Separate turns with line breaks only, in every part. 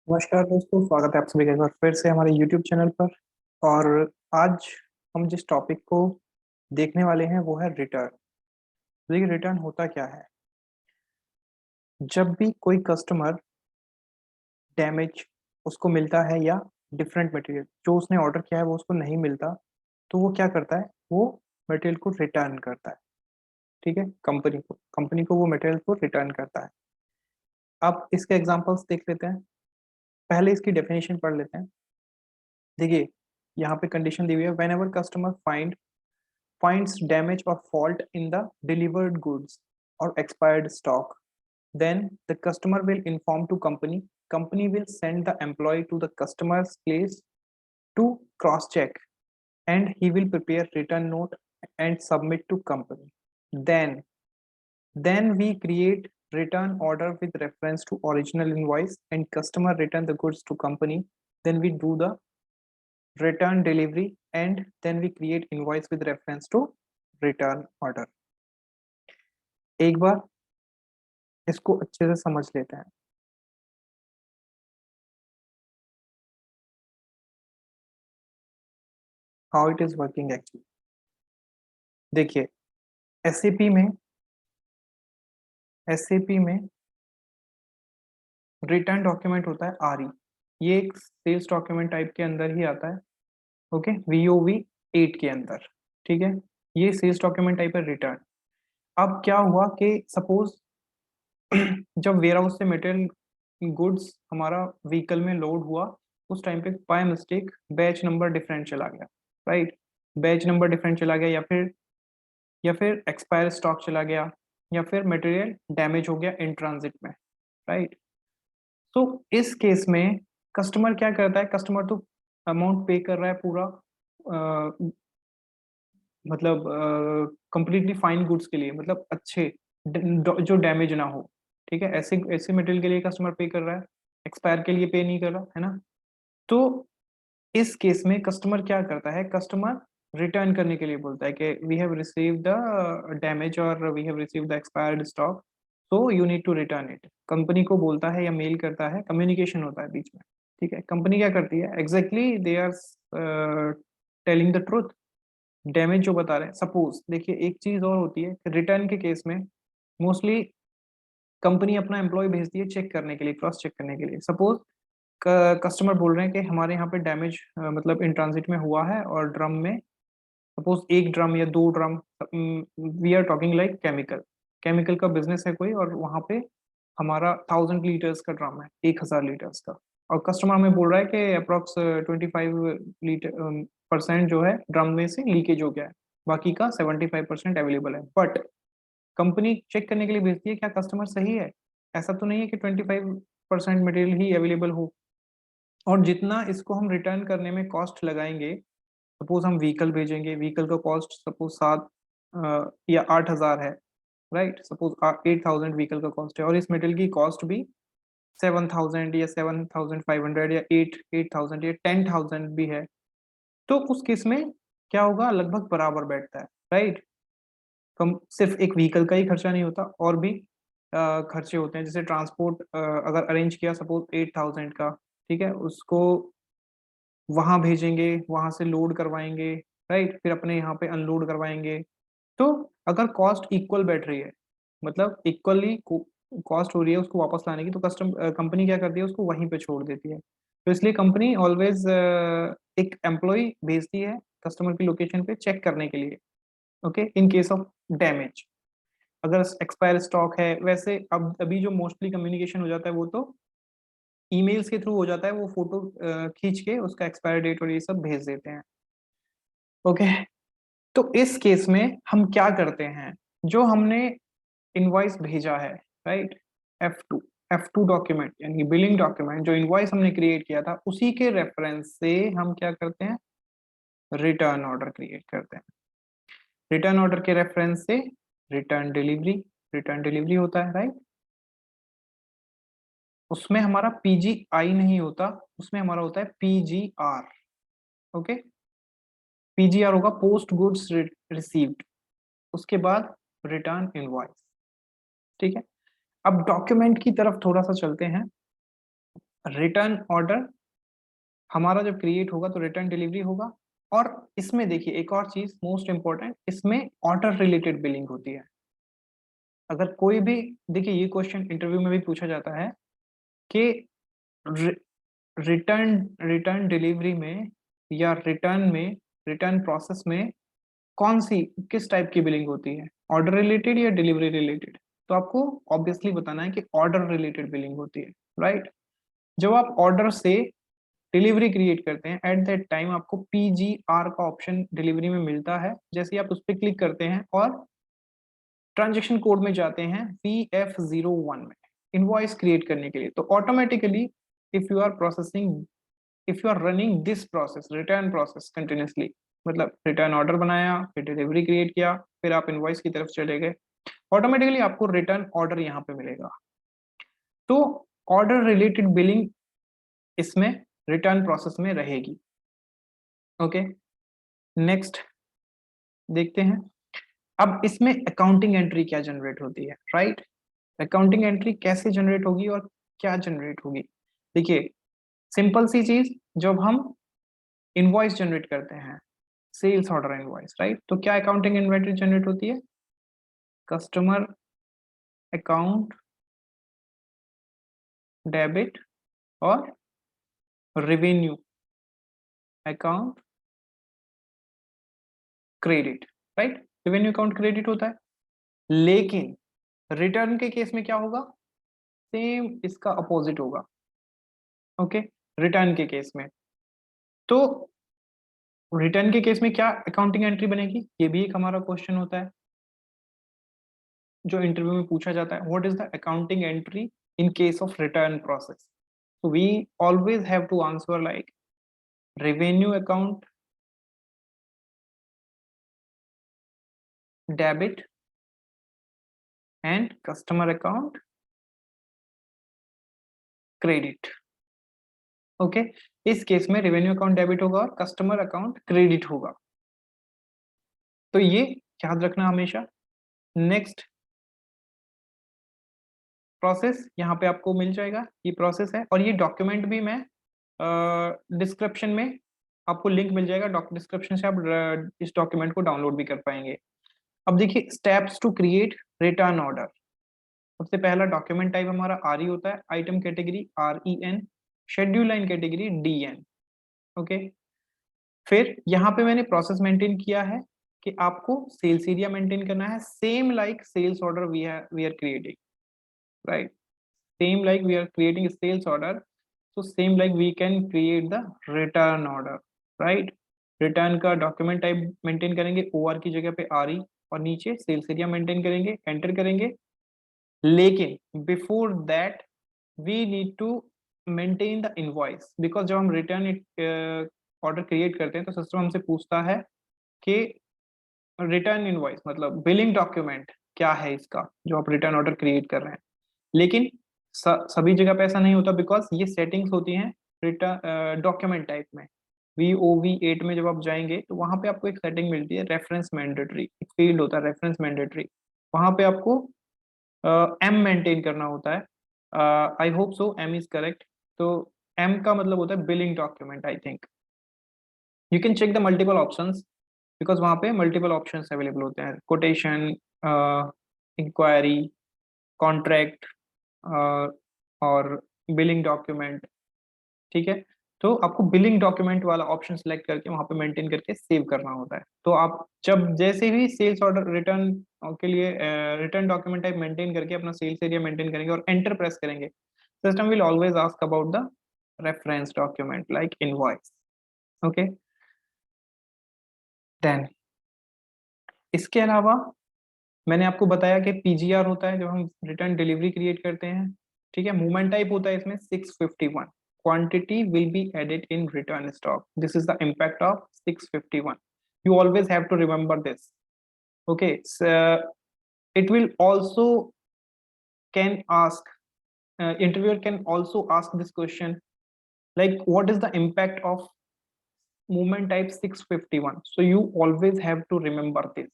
नमस्कार दोस्तों, स्वागत है आप सभी का एक बार फिर से हमारे YouTube चैनल पर। और आज हम जिस टॉपिक को देखने वाले हैं वो है रिटर्न। देखिए, रिटर्न होता क्या है। जब भी कोई कस्टमर डैमेज उसको मिलता है या डिफरेंट मटेरियल जो उसने ऑर्डर किया है वो उसको नहीं मिलता, तो वो क्या करता है, वो मटेरियल को रिटर्न करता है। ठीक है, कंपनी को वो मटेरियल को रिटर्न करता है। अब इसके एग्जांपल्स देख लेते हैं। पहले इसकी डेफिनेशन पढ़ लेते हैं। देखिए, यहाँ पे कंडीशन दी हुई है, when ever customer finds damage or fault in the delivered goods or expired stock, then the customer will inform to company will send the employee to the customer's place to cross check, and he will prepare return note and submit to company. Then we create return order with reference to original invoice, and customer return the goods to company. Then we do the return delivery, and then we create invoice with reference to return order। एक बार इसको अच्छे से समझ लेते हैं। How it is working actually. देखिए, SAP में SAP में रिटर्न डॉक्यूमेंट होता है आरई। ये एक सेल्स डॉक्यूमेंट टाइप के अंदर ही आता है। ओके, वीओवी 8 के अंदर। ठीक है, ये सेल्स डॉक्यूमेंट टाइप है रिटर्न। अब क्या हुआ कि सपोज जब वेयर हाउस से मटेरियल गुड्स हमारा व्हीकल में लोड हुआ, उस टाइम पे by mistake batch number different चला गया। राइट, बैच नंबर डिफरेंट चला गया, या फिर एक्सपायर स्टॉक चला गया, या फिर मटेरियल डैमेज हो गया इन ट्रांजिट में। राइट, तो इस केस में कस्टमर क्या करता है, कस्टमर तो अमाउंट पे कर रहा है पूरा, मतलब कंप्लीटली फाइन गुड्स के लिए, मतलब अच्छे जो डैमेज ना हो। ठीक है, ऐसे ऐसे मटेरियल के लिए कस्टमर पे कर रहा है, एक्सपायर के लिए पे नहीं कर रहा है ना। तो इस केस में कस्टमर क्या करता है, कस्टमर रिटर्न करने के लिए बोलता है कि we have receive the damage और we have receive the expired stock, so you need to return it. Company को बोलता है या मेल करता है, कम्युनिकेशन होता है बीच में। ठीक है, कंपनी क्या करती है, exactly they are telling the truth. Damage जो बता रहे हैं, सपोज देखिए एक चीज और होती है, रिटर्न के केस में मोस्टली कंपनी अपना एम्प्लॉय भेजती है चेक करने के लिए, क्रॉस चेक करने के लिए। सपोज कस्टमर बोल रहे हैं कि हमारे यहाँ पे डैमेज मतलब इन ट्रांजिट में हुआ है, और ड्रम में सपोज एक ड्रम या दो drum, we are talking like chemical, chemical का बिजनेस है कोई, और वहाँ पे हमारा 1000 लीटर्स का ड्रम है, 1000 लीटर्स का। और कस्टमर हमें बोल रहा है कि अप्रोक्स 25% जो है ड्रम में से लीकेज हो गया है, बाकी का 75% अवेलेबल है। बट कंपनी चेक करने के लिए भेजती है क्या कस्टमर सही है। ऐसा तो नहीं है कि 25% मटेरियल ही अवेलेबल हो, और जितना इसको हम रिटर्न करने में कॉस्ट लगाएंगे, सपोज हम व्हीकल भेजेंगे, व्हीकल का कॉस्ट सपोज 7 या 8 हजार है। राइट, सपोज 8,000 व्हीकल का कॉस्ट है, और इस मटेरियल की कॉस्ट भी 7,000 या 7,500 या 8,000 या 10,000 भी है। तो उस केस में क्या होगा, लगभग बराबर बैठता है। राइट, कम सिर्फ एक व्हीकल का ही खर्चा नहीं होता, और भी खर्चे होते हैं, जैसे ट्रांसपोर्ट अगर अरेंज किया सपोज 8,000 का, ठीक है, उसको वहां भेजेंगे, वहां से लोड करवाएंगे, राइट, फिर अपने यहाँ पे अनलोड करवाएंगे। तो अगर कॉस्ट इक्वल बैठ रही है, मतलब इक्वली कॉस्ट हो रही है उसको वापस लाने की, तो कंपनी क्या करती है, उसको वहीं पे छोड़ देती है। तो इसलिए कंपनी ऑलवेज एक एम्प्लॉय भेजती है कस्टमर की लोकेशन पे चेक करने के लिए। Okay, in case of damage, अगर एक्सपायर स्टॉक है, वैसे अब अभी जो मोस्टली कम्युनिकेशन हो जाता है वो तो ईमेल्स के थ्रू हो जाता है, वो फोटो खींच के उसका एक्सपायर डेट और ये सब भेज देते हैं। ओके, तो इस केस में हम क्या करते हैं, जो हमने इनवॉइस भेजा है, राइट, F2 F2 डॉक्यूमेंट यानी बिलिंग डॉक्यूमेंट, जो इनवॉइस हमने क्रिएट किया था उसी के रेफरेंस से हम क्या करते हैं, रिटर्न ऑर्डर क्रिएट करते हैं। रिटर्न ऑर्डर के रेफरेंस से रिटर्न डिलीवरी होता है। राइट, उसमें हमारा पीजीआई नहीं होता, उसमें हमारा होता है पीजीआर। ओके, पीजीआर होगा पोस्ट गुड्स रिसीव्ड, उसके बाद रिटर्न इनवॉइस। ठीक है, अब डॉक्यूमेंट की तरफ थोड़ा सा चलते हैं। रिटर्न ऑर्डर हमारा जब क्रिएट होगा तो रिटर्न डिलीवरी होगा। और इसमें देखिए एक और चीज मोस्ट इंपॉर्टेंट, इसमें ऑर्डर रिलेटेड बिलिंग होती है। अगर कोई भी, देखिए ये क्वेश्चन इंटरव्यू में भी पूछा जाता है कि रिटर्न रिटर्न डिलीवरी में या रिटर्न प्रोसेस में कौन सी किस टाइप की बिलिंग होती है, ऑर्डर रिलेटेड या डिलीवरी रिलेटेड। तो आपको ऑब्वियसली बताना है कि ऑर्डर रिलेटेड बिलिंग होती है, राइट। जब आप ऑर्डर से डिलीवरी क्रिएट करते हैं एट दैट टाइम आपको PGR का ऑप्शन डिलीवरी में मिलता है। जैसे ही आप उस पर क्लिक करते हैं और ट्रांजेक्शन कोड में जाते हैं PF01 में इनवॉइस क्रिएट करने के लिए, तो automatically if you are processing if you are running this process return process continuously, मतलब रिटर्न ऑर्डर बनाया फिर डिलीवरी क्रिएट किया फिर आप इनवॉइस की तरफ चले गए, ऑटोमेटिकली आपको रिटर्न ऑर्डर यहाँ पे मिलेगा। तो ऑर्डर रिलेटेड बिलिंग इसमें रिटर्न प्रोसेस में रहेगी। ओके, नेक्स्ट देखते हैं। अब इसमें अकाउंटिंग एंट्री क्या जनरेट होती है, राइट। अकाउंटिंग एंट्री कैसे जनरेट होगी और क्या जनरेट होगी। देखिए सिंपल सी चीज, जब हम इनवॉइस जनरेट करते हैं सेल्स ऑर्डर इनवॉइस, राइट, तो क्या अकाउंटिंग इन्वेंटरी जनरेट होती है, कस्टमर अकाउंट डेबिट और revenue account credit, right. Revenue account credit होता है, लेकिन रिटर्न के केस में क्या होगा, सेम इसका अपोजिट होगा। ओके, रिटर्न के केस में, तो रिटर्न के केस में क्या अकाउंटिंग एंट्री बनेगी, ये भी एक हमारा क्वेश्चन होता है जो इंटरव्यू में पूछा जाता है। What is the accounting entry in case of return process, so we always have to answer like revenue account debit and customer account credit। Okay, इस केस में रेवेन्यू अकाउंट डेबिट होगा और कस्टमर अकाउंट क्रेडिट होगा, तो ये याद रखना हमेशा। नेक्स्ट प्रोसेस यहाँ पे आपको मिल जाएगा, ये प्रोसेस है और ये डॉक्यूमेंट भी मैं डिस्क्रिप्शन में आपको लिंक मिल जाएगा, डिस्क्रिप्शन से आप इस डॉक्यूमेंट को डाउनलोड भी कर पाएंगे। अब देखिए steps to create return order. सबसे पहला डॉक्यूमेंट टाइप हमारा RE होता है, item category REN, schedule line category DN। Okay, फिर यहाँ पे मैंने प्रोसेस मेंटेन किया है कि आपको सेल्स एरिया मेंटेन करना है, same like sales order we are creating, right, same like we are creating sales order, so same like we can create the return order, right। Return का document type maintain करेंगे, OR की जगह पे RE, और नीचे sales area maintain करेंगे, enter करेंगे। लेकिन before that we need to maintain the invoice, because जब हम रिटर्न ऑर्डर क्रिएट करते हैं तो सिस्टम हमसे पूछता है कि रिटर्न इनवॉइस मतलब बिलिंग डॉक्यूमेंट क्या है इसका जो आप रिटर्न ऑर्डर क्रिएट कर रहे हैं। लेकिन सभी जगह पे ऐसा नहीं होता, बिकॉज ये सेटिंग्स होती हैं रिटर्न डॉक्यूमेंट टाइप में। VOV8 में जब आप जाएंगे तो वहां पे आपको एक सेटिंग मिलती है रेफरेंस मैंडेटरी, एक फील्ड होता है रेफरेंस मैंडेटरी, वहां पे आपको M मेंटेन करना होता है। I hope so M is correct. तो M का मतलब होता है billing document, I think. You can check the multiple options, because वहां पे मल्टीपल ऑप्शंस अवेलेबल होते हैं, कोटेशन, इंक्वायरी, कॉन्ट्रैक्ट और बिलिंग डॉक्यूमेंट, ठीक है। तो आपको बिलिंग डॉक्यूमेंट वाला ऑप्शन सिलेक्ट करके वहां पे मेंटेन करके सेव करना होता है। तो आप जब जैसे भी सेल्स ऑर्डर रिटर्न के लिए रिटर्न डॉक्यूमेंट टाइप मेंटेन करके अपना सेल्स एरिया मेंटेन करेंगे और एंटर प्रेस करेंगे, system will always ask about the reference document like invoice. Okay, then इसके अलावा मैंने आपको बताया कि PGR होता है जब हम रिटर्न डिलीवरी क्रिएट करते हैं, ठीक है। मूवमेंट टाइप होता है इसमें 651, quantity will be added in return stock, this is the impact of 651, you always have to remember this। okay, so it will also can ask interviewer can also ask this question like what is the impact of movement type 651, so you always have to remember this।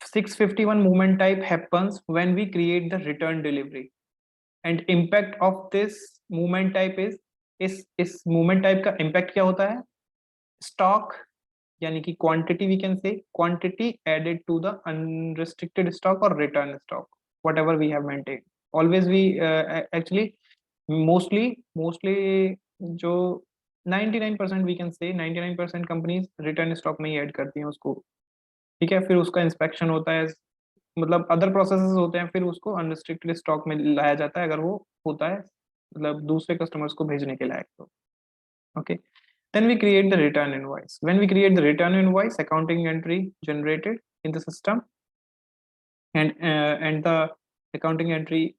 651 movement type happens when we create the return delivery, and impact of this movement type is इस movement type का impact क्या होता है? Stock यानी कि quantity, we can say quantity added to the unrestricted stock और return stock, whatever we have maintain always we actually mostly जो 99% we can से 99% कंपनीज रिटर्न स्टॉक में ही ऐड करती हैं उसको, ठीक है। फिर उसका इंस्पेक्शन होता है, मतलब अदर प्रोसेसेस होते हैं, फिर उसको अनरिस्ट्रिक्टेड स्टॉक में लाया जाता है अगर वो होता है मतलब दूसरे कस्टमर्स को भेजने के लायक तो। Okay, then we create the return invoice. When we create the return invoice, accounting entry generated in the system, and the accounting entry,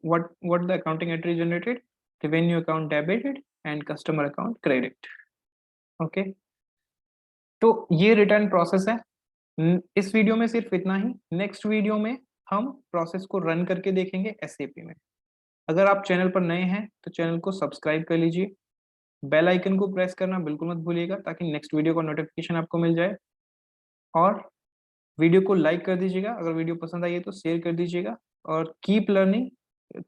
what the accounting entry generated? Revenue account debited and customer account credit. Okay, तो ये return process है। इस video में सिर्फ इतना ही। Next video में हम process को रन करके देखेंगे एसएपी में। अगर आप चैनल पर नए हैं तो चैनल को सब्सक्राइब कर लीजिए, बेल आइकन को प्रेस करना बिल्कुल मत भूलिएगा ताकि नेक्स्ट वीडियो का नोटिफिकेशन आपको मिल जाए, और वीडियो को लाइक कर दीजिएगा, अगर वीडियो पसंद आई है तो शेयर कर दीजिएगा, और कीप लर्निंग,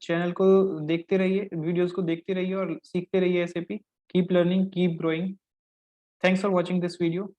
चैनल को देखते रहिए, वीडियोस को देखते रहिए और सीखते रहिए SAP. Keep learning, keep growing. Thanks for watching this video.